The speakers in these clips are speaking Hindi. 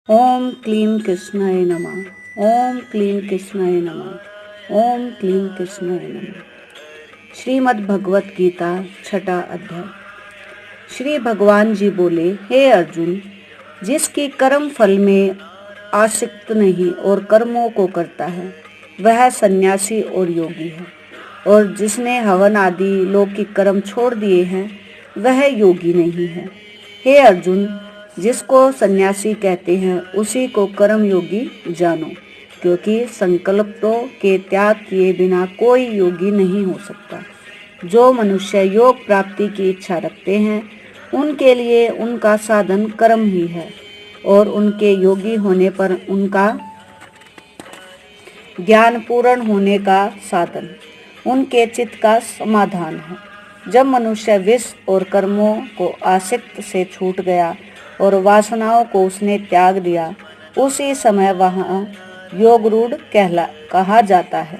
ओम क्लीं कृष्णाय नमः। ओम क्लीं कृष्णाय नमः। ओम क्लीं कृष्णाय नमः। श्रीमद् भगवत गीता छठा अध्याय। श्री भगवान जी बोले, हे अर्जुन, जिसकी कर्म फल में आसक्त नहीं और कर्मों को करता है वह सन्यासी और योगी है, और जिसने हवन आदि लौकिक कर्म छोड़ दिए हैं वह योगी नहीं है। हे अर्जुन, जिसको सन्यासी कहते हैं उसी को कर्म योगी जानो, क्योंकि संकल्पों के त्याग किए बिना कोई योगी नहीं हो सकता। जो मनुष्य योग प्राप्ति की इच्छा रखते हैं उनके लिए उनका साधन कर्म ही है, और उनके योगी होने पर उनका ज्ञान पूर्ण होने का साधन उनके चित्त का समाधान है। जब मनुष्य विष और कर्मों को आसक्त से छूट गया और वासनाओं को उसने त्याग दिया, उसी समय वहाँ योगरूढ़ कहा जाता है।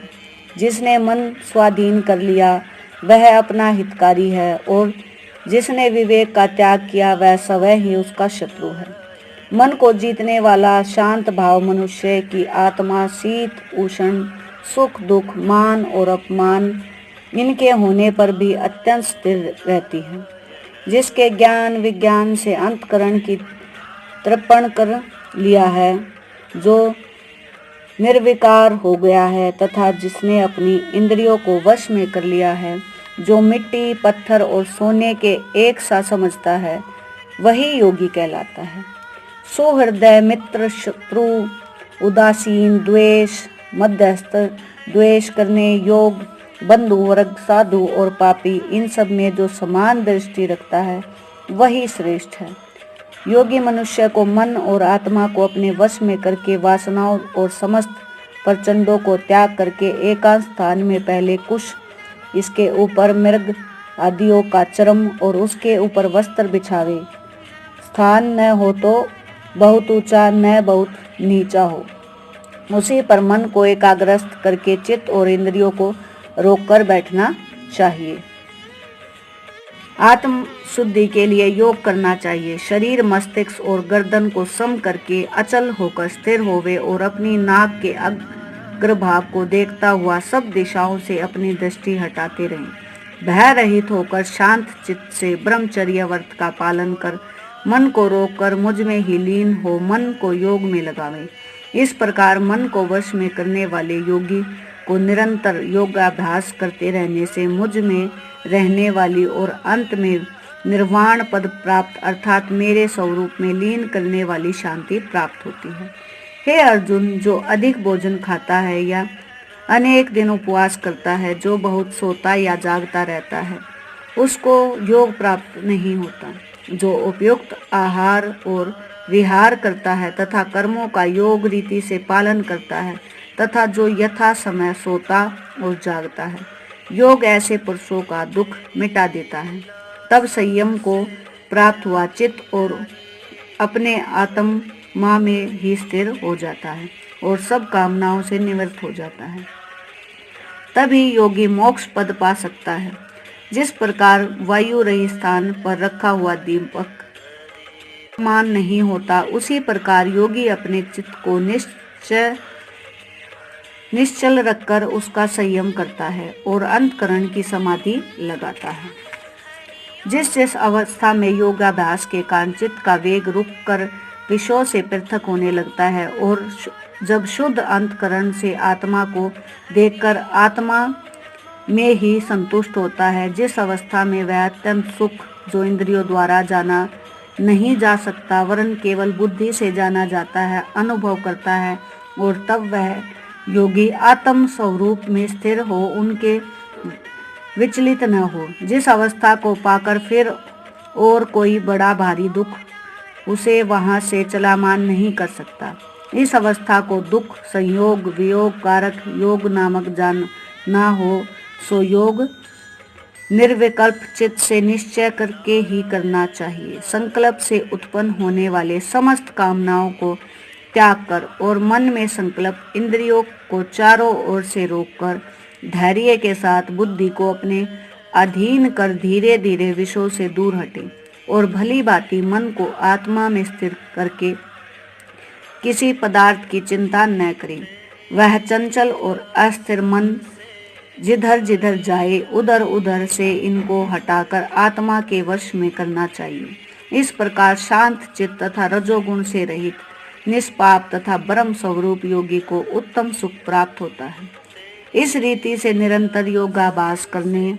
जिसने मन स्वाधीन कर लिया वह अपना हितकारी है, और जिसने विवेक का त्याग किया वह स्वयं ही उसका शत्रु है। मन को जीतने वाला शांत भाव मनुष्य की आत्मा शीत उष्ण, सुख दुख, मान और अपमान इनके होने पर भी अत्यंत स्थिर रहती है। जिसके ज्ञान विज्ञान से अंतःकरण की तर्पण कर लिया है, जो निर्विकार हो गया है, तथा जिसने अपनी इंद्रियों को वश में कर लिया है, जो मिट्टी पत्थर और सोने के एक सा समझता है, वही योगी कहलाता है। सुहृदय मित्र शत्रु उदासीन द्वेष मध्यस्थ द्वेष करने योग बंधु वर्ग साधु और पापी, इन सब में जो समान दृष्टि रखता है वही श्रेष्ठ है। योगी मनुष्य को मन और आत्मा को अपने वश में करके वासनाओं और समस्त प्रचंडों को त्याग करके एकांत स्थान में पहले कुश, इसके ऊपर मृग आदियों का चर्म और उसके ऊपर वस्त्र बिछावे। स्थान न हो तो बहुत ऊंचा न बहुत नीचा हो, उसी पर मन को एकाग्रस्त करके चित्त और इंद्रियों को रोककर बैठना चाहिए। आत्म शुद्धि के लिए योग करना चाहिए। शरीर मस्तिष्क और गर्दन को सम करके अचल होकर स्थिर होवे और अपनी नाक के अग्रभाग को देखता हुआ सब दिशाओं से अपनी दृष्टि हटाते रहें। भय रहित होकर शांत चित्त से ब्रह्मचर्य व्रत का पालन कर मन को रोककर मुझ में ही लीन हो मन को योग में लगावे। इस प्रकार मन को वश में करने वाले योगी को निरंतर योगाभ्यास करते रहने से मुझ में रहने वाली और अंत में निर्वाण पद प्राप्त अर्थात मेरे स्वरूप में लीन करने वाली शांति प्राप्त होती है। हे अर्जुन, जो अधिक भोजन खाता है या अनेक दिन उपवास करता है, जो बहुत सोता या जागता रहता है, उसको योग प्राप्त नहीं होता। जो उपयुक्त आहार और विहार करता है तथा कर्मों का योग रीति से पालन करता है तथा जो यथा समय सोता और जागता है, योग ऐसे पुरुषों का दुख मिटा देता है। तब संयम को प्राप्त हुआ चित्त और अपने आत्मा में ही स्थिर हो जाता है और सब कामनाओं से निवृत्त हो जाता है। तभी योगी मोक्ष पद पा सकता है। जिस प्रकार वायु रहित स्थान पर रखा हुआ दीपक मान नहीं होता, उसी प्रकार योगी अपने चित्त को निश्चल रखकर उसका संयम करता है और अंतःकरण की समाधि लगाता है। जिस अवस्था में योगाभ्यास के कारण चित्त का वेग रुक कर विषयों से पृथक होने लगता है और जब शुद्ध अंतःकरण से आत्मा को देखकर आत्मा में ही संतुष्ट होता है, जिस अवस्था में वह अत्यंत सुख जो इंद्रियों द्वारा जाना नहीं जा सकता वरन केवल बुद्धि से जाना जाता है, अनुभव करता है, और तब वह योगी आत्म स्वरूप में स्थिर हो उनके विचलित न हो। जिस अवस्था को पाकर फिर और कोई बड़ा भारी दुख उसे वहां से चलामान नहीं कर सकता, इस अवस्था को दुख संयोग वियोग कारक योग नामक जानना हो, सो योग निर्विकल्प चित्त से निश्चय करके ही करना चाहिए। संकल्प से उत्पन्न होने वाले समस्त कामनाओं को त्याग कर और मन में संकल्प इंद्रियों को चारों ओर से रोककर धैर्य के साथ बुद्धि को अपने अधीन कर धीरे धीरे विषयों से दूर हटे और भली भांति मन को आत्मा में स्थिर करके किसी पदार्थ की चिंता न करें। वह चंचल और अस्थिर मन जिधर जिधर जाए उधर उधर से इनको हटाकर आत्मा के वश में करना चाहिए। इस प्रकार शांत चित्त तथा रजोगुण से रहित निष्पाप तथा ब्रह्म स्वरूप योगी को उत्तम सुख प्राप्त होता है। इस रीति से निरंतर योगाभ्यास करने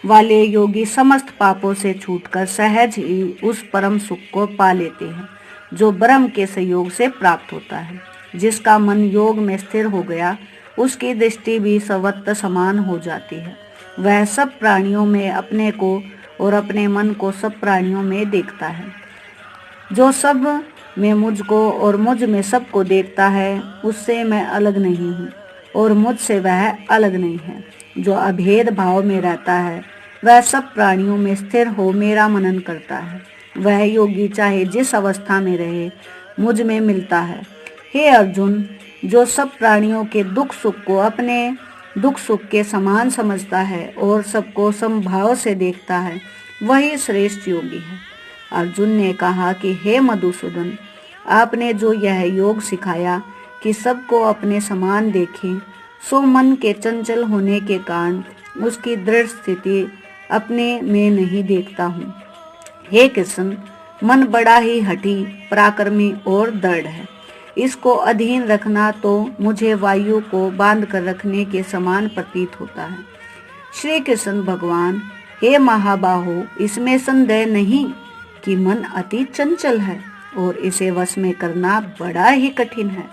वाले योगी समस्त पापों से छूटकर सहज ही उस परम सुख को पा लेते हैं जो ब्रह्म के सहयोग से प्राप्त होता है। जिसका मन योग में स्थिर हो गया उसकी दृष्टि भी सर्वत्र समान हो जाती है। वह सब प्राणियों में अपने को और अपने मन को सब प्राणियों में देखता है। जो सब में मुझको और मुझ में सबको देखता है उससे मैं अलग नहीं हूँ और मुझसे वह अलग नहीं है। जो अभेद भाव में रहता है वह सब प्राणियों में स्थिर हो मेरा मनन करता है। वह योगी चाहे जिस अवस्था में रहे मुझ में मिलता है। हे अर्जुन, जो सब प्राणियों के दुख सुख को अपने दुख सुख के समान समझता है और सबको समभाव से देखता है वही श्रेष्ठ योगी है। अर्जुन ने कहा कि हे मधुसूदन, आपने जो यह योग सिखाया कि सबको अपने समान देखें, सो मन के चंचल होने के कारण उसकी दृढ़ स्थिति अपने में नहीं देखता हूँ। हे कृष्ण, मन बड़ा ही हठी, पराक्रमी और दृढ़ है। इसको अधीन रखना तो मुझे वायु को बांध कर रखने के समान प्रतीत होता है। श्री कृष्ण भगवान, हे महाबाहो, इसमें संदेह नहीं कि मन अति चंचल है और इसे वश में करना बड़ा ही कठिन है।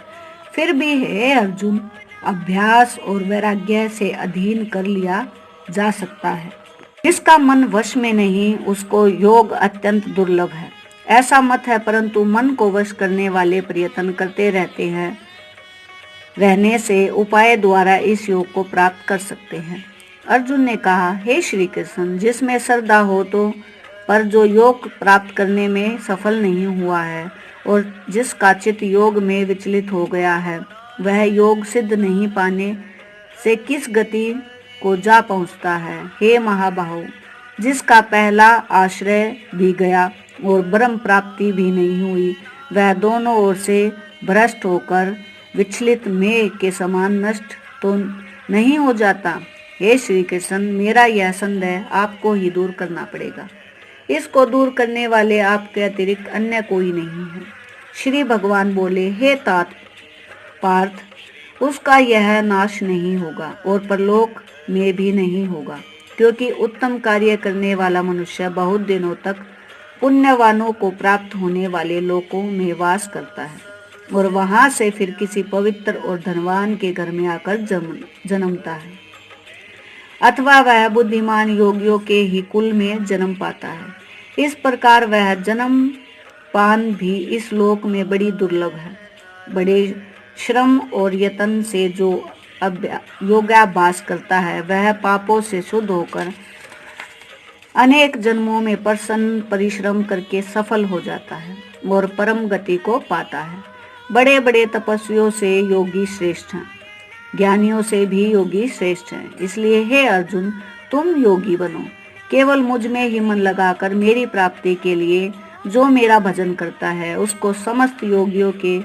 फिर भी हे अर्जुन, अभ्यास और वैराग्य से अधीन कर लिया जा सकता है। जिसका मन वश में नहीं उसको योग अत्यंत दुर्लभ है, ऐसा मत है। परंतु मन को वश करने वाले प्रयत्न करते रहने से उपाय द्वारा इस योग को प्राप्त कर सकते हैं। अर्जुन ने कहा, हे श्री कृष्ण, जिसमें श्रद्धा हो तो पर जो योग प्राप्त करने में सफल नहीं हुआ है और जिसका चित्त योग में विचलित हो गया है वह योग सिद्ध नहीं पाने से किस गति को जा पहुंचता है। हे महाबाहो, जिसका पहला आश्रय भी गया और ब्रह्म प्राप्ति भी नहीं हुई वह दोनों ओर से भ्रष्ट होकर विचलित मेघ के समान नष्ट तो नहीं हो जाता। हे श्री कृष्ण, मेरा यह संदेह आपको ही दूर करना पड़ेगा। इसको दूर करने वाले आपके अतिरिक्त अन्य कोई नहीं है। श्री भगवान बोले, हे तात पार्थ, उसका यह नाश नहीं होगा और परलोक में भी नहीं होगा, क्योंकि उत्तम कार्य करने वाला मनुष्य बहुत दिनों तक पुण्यवानों को प्राप्त होने वाले लोकों में वास करता है और वहां से फिर किसी पवित्र और धनवान के घर में आकर जन्मता है, अथवा वह बुद्धिमान योगियों के ही कुल में जन्म पाता है। इस प्रकार वह जन्म पान भी इस लोक में बड़ी दुर्लभ है। बड़े श्रम और यत्न से जो योगाभ्यास करता है वह पापों से शुद्ध होकर अनेक जन्मों में प्रसन्न परिश्रम करके सफल हो जाता है और परम गति को पाता है। बड़े बड़े तपस्वियों से योगी श्रेष्ठ हैं, ज्ञानियों से भी योगी श्रेष्ठ हैं। इसलिए हे अर्जुन, तुम योगी बनो। केवल मुझ में ही मन लगाकर मेरी प्राप्ति के लिए जो मेरा भजन करता है उसको समस्त योगियों के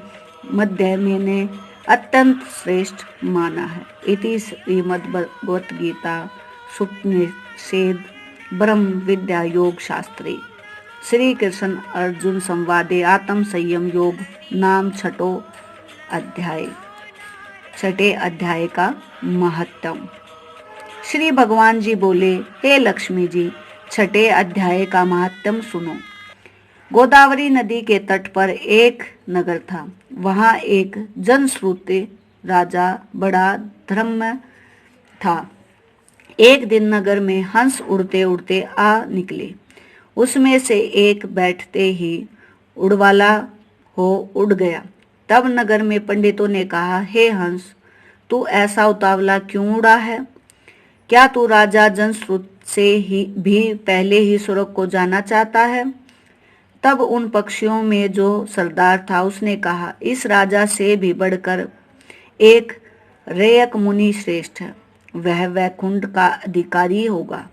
मध्य मैंने अत्यंत श्रेष्ठ माना है। इति श्रीमद्भगवत गीता सुपनिषद ब्रह्म विद्या योग शास्त्रे श्री कृष्ण अर्जुन संवादे आत्म संयम योग नाम छठे अध्याय का महत्तम। श्री भगवान जी बोले, हे लक्ष्मी जी, छठे अध्याय का महत्तम सुनो। गोदावरी नदी के तट पर एक नगर था। वहां एक जनश्रुति राजा बड़ा धर्म था। एक दिन नगर में हंस उड़ते उड़ते आ निकले। उसमें से एक बैठते ही उड़वाला हो उड़ गया। तब नगर में पंडितों ने कहा, हे हंस, तू ऐसा उतावला क्यों उड़ा है? क्या तू राजा जनश्रुत से ही भी पहले ही स्वर्ग को जाना चाहता है? तब उन पक्षियों में जो सरदार था उसने कहा, इस राजा से भी बढ़कर एक रेयक मुनि श्रेष्ठ है। वह वैकुंठ का अधिकारी होगा।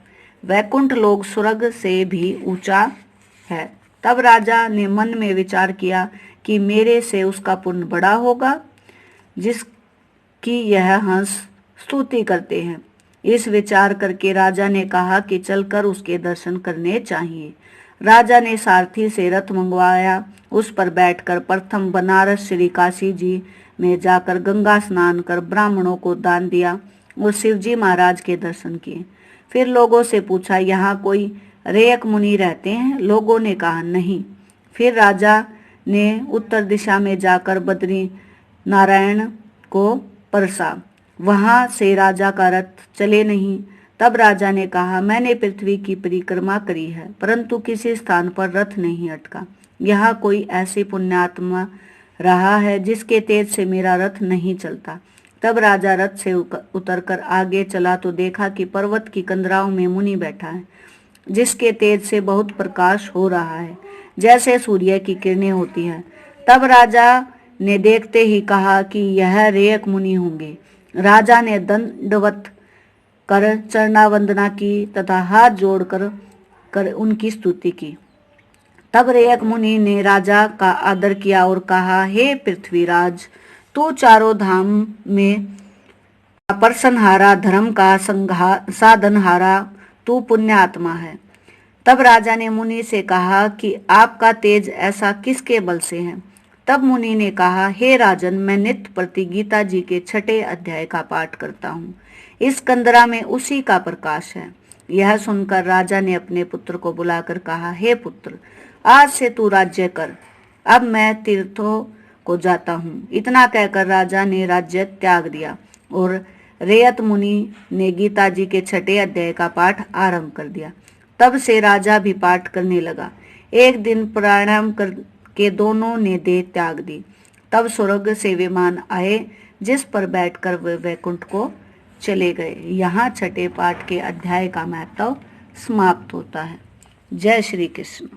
वैकुंठ लोक स्वर्ग से भी ऊंचा है। तब राजा ने मन में विचार किया कि मेरे से उसका पुण्य बड़ा होगा जिसकी यह हंस स्तुति करते हैं। इस विचार करके राजा ने कहा कि चलकर उसके दर्शन करने चाहिए। राजा ने सारथी से रथ मंगवाया, उस पर बैठकर प्रथम बनारस श्री काशी जी में जाकर गंगा स्नान कर ब्राह्मणों को दान दिया और शिवजी महाराज के दर्शन किए। फिर लोगों से पूछा, यहाँ कोई रेयक मुनि रहते हैं? लोगों ने कहा नहीं। फिर राजा ने उत्तर दिशा में जाकर बद्री नारायण को परसा। वहां से राजा का रथ चले नहीं। तब राजा ने कहा, मैंने पृथ्वी की परिक्रमा करी है परंतु किसी स्थान पर रथ नहीं अटका। यहाँ कोई ऐसी पुण्यात्मा रहा है जिसके तेज से मेरा रथ नहीं चलता। तब राजा रथ से उतरकर आगे चला तो देखा कि पर्वत की कंदराओं में मुनि बैठा है, जिसके तेज से बहुत प्रकाश हो रहा है, जैसे सूर्य की किरणें होती हैं। तब राजा ने देखते ही कहा कि यह रेयक मुनि होंगे। राजा ने दंडवत कर चरणा वंदना की तथा हाथ जोड़कर उनकी स्तुति की। तब रेयक मुनि ने राजा का आदर किया और कहा, हे पृथ्वीराज, तू चारों धाम में परसनहारा, धर्म का साधनहारा, तू पुण्यात्मा है। तब राजा ने मुनि से कहा कि आपका तेज ऐसा किसके बल से है? तब मुनि ने कहा, हे राजन, मैं नित्य प्रति गीता जी के 6 अध्याय का पाठ करता हूँ। इस कंदरा में उसी का प्रकाश है। यह सुनकर राजा ने अपने पुत्र को बुलाकर कहा, हे पुत्र, आज से तू राज्य कर, अब मैं तीर्थों को जाता हूँ। इतना कहकर राजा ने राज्य त्याग दिया और रेयत मुनि ने गीता जी के 6 अध्याय का पाठ आरंभ कर दिया। तब से राजा भी पाठ करने लगा। एक दिन प्राणायाम करके दोनों ने देह त्याग दी। तब स्वर्ग से विमान आए जिस पर बैठकर वे वैकुंठ को चले गए। यहाँ 6 पाठ के अध्याय का महत्व समाप्त होता है। जय श्री कृष्ण।